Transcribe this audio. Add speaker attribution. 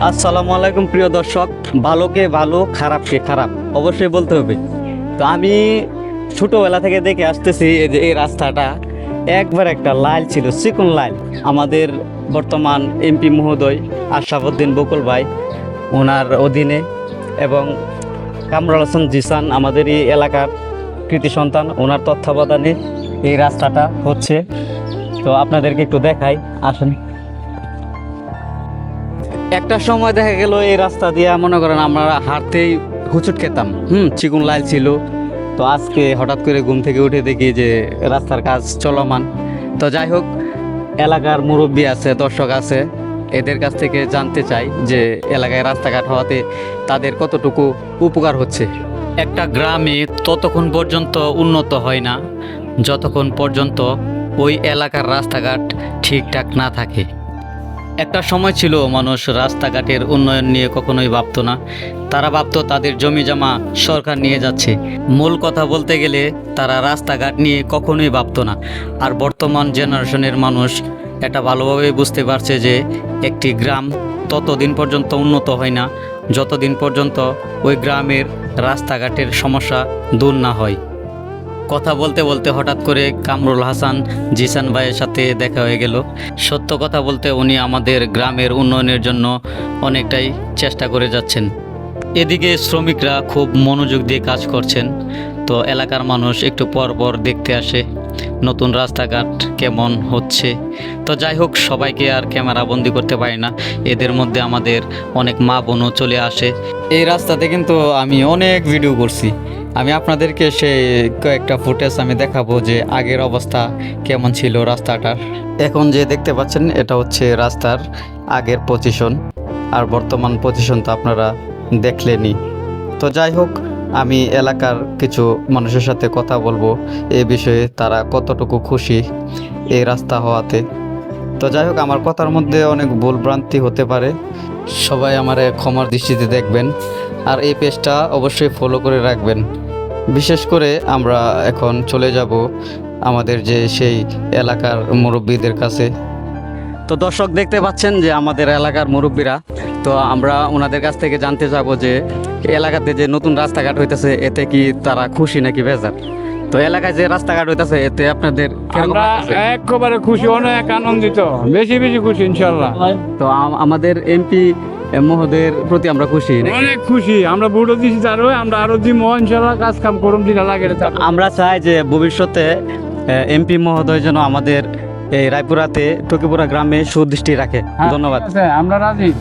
Speaker 1: আসসালামু আলাইকুম প্রিয় দর্শক, ভালোকে ভালো খারাপকে খারাপ অবশ্যই বলতে হবে। তো আমি ছোটোবেলা থেকে দেখে আসতেছি এই যে এই রাস্তাটা একবার একটা লাইল ছিল, চিকন লাইল। আমাদের বর্তমান এমপি মহোদয় আশরাফুদ্দিন বকুল ভাই ওনার অধীনে এবং কামরুল হাসান জিসান আমাদের এই এলাকার কৃতি সন্তান, ওনার তত্ত্বাবধানে এই রাস্তাটা হচ্ছে। তো আপনাদেরকে একটু দেখাই, আসেন। একটা সময় দেখা গেল এই রাস্তা দিয়ে মনে করেন আমরা হাঁটতেই হুচুট খেতাম, চিকুন লাইল ছিল। তো আজকে হঠাৎ করে ঘুম থেকে উঠে দেখি যে রাস্তার কাজ চলমান। তো যাই হোক, এলাকার মুরব্বী আছে, দর্শক আছে, এদের কাছ থেকে জানতে চাই যে এলাকায় রাস্তাঘাট হওয়াতে তাদের কতটুকু উপকার হচ্ছে। একটা গ্রামে ততক্ষণ পর্যন্ত উন্নত হয় না যতক্ষণ পর্যন্ত ওই এলাকার রাস্তাঘাট ঠিকঠাক না থাকে। একটা সময় ছিল মানুষ রাস্তাঘাটের উন্নয়ন নিয়ে কখনোই ভাবতো না। তারা ভাবতো তাদের জমি জমা সরকার নিয়ে যাচ্ছে। মূল কথা বলতে গেলে তারা রাস্তাঘাট নিয়ে কখনোই ভাবতো না। আর বর্তমান জেনারেশনের মানুষ এটা ভালোভাবে বুঝতে পারছে যে একটি গ্রাম ততদিন পর্যন্ত উন্নত হয় না যতদিন পর্যন্ত ওই গ্রামের রাস্তাঘাটের সমস্যা দূর না হয়। কথা বলতে বলতে হঠাৎ করে কামরুল হাসান জিসান ভাইয়ের সাথে দেখা হয়ে গেল। সত্য কথা বলতে উনি আমাদের গ্রামের উন্নয়নের জন্য অনেকটাই চেষ্টা করে যাচ্ছেন। এদিকে শ্রমিকরা খুব মনোযোগ দিয়ে কাজ করছেন। তো এলাকার মানুষ একটু পর পর দেখতে আসে নতুন রাস্তাঘাট কেমন হচ্ছে। তো যাই হোক, সবাইকে আর ক্যামেরা বন্দি করতে পারি না, এদের মধ্যে আমাদের অনেক মা বোনও চলে আসে। এই রাস্তাতে কিন্তু আমি অনেক ভিডিও করছি, আমি আপনাদেরকে সেই কয়েকটা ফুটেজ আমি দেখাবো যে আগের অবস্থা কেমন ছিল রাস্তাটার। এখন যে দেখতে পাচ্ছেন এটা হচ্ছে রাস্তার আগের পজিশন, আর বর্তমান পজিশন তো আপনারা দেখলেনই। তো যাই হোক, আমি এলাকার কিছু মানুষের সাথে কথা বলবো এই বিষয়ে, তারা কতটুকু খুশি এই রাস্তা হওয়াতে। তো যাই হোক, আমার কথার মধ্যে অনেক ভুলভ্রান্তি হতে পারে, সবাই আমারে ক্ষমার দৃষ্টিতে দেখবেন। আর এই পেজটা অবশ্যই ফলো করে রাখবেন। বিশেষ করে আমরা এখন চলে যাব আমাদের যে সেই এলাকার মুরব্বীদের কাছে। তো দর্শক দেখতে পাচ্ছেন যে আমাদের এলাকার মুরব্বীরা, তো আমরা ওনাদের কাছ থেকে জানতে যাব যে এলাকাতে যে নতুন রাস্তাঘাট হইতেছে এতে কি তারা খুশি নাকি বেজার। তো এলাকায় যে রাস্তাঘাট হইতেছে এতে আপনাদের
Speaker 2: আমরা একেবারে খুশি, অনেক আনন্দিত, বেশি বেশি খুশি ইনশাল্লাহ।
Speaker 1: তো আমাদের এমপি মহোদয়ের প্রতি আমরা খুশি,
Speaker 2: অনেক খুশি। আমরা বুড়ো দিছি তারও, আমরা আরো দিব ইনশাল্লাহ, কাজ কাম করুন যেটা লাগে।
Speaker 1: আমরা চাই যে ভবিষ্যতে এমপি মহোদয় যেন আমাদের এই রায়পুরাতে টকিপুরা গ্রামে সুদৃষ্টি রাখে। ধন্যবাদ।
Speaker 2: আমরা রাজি।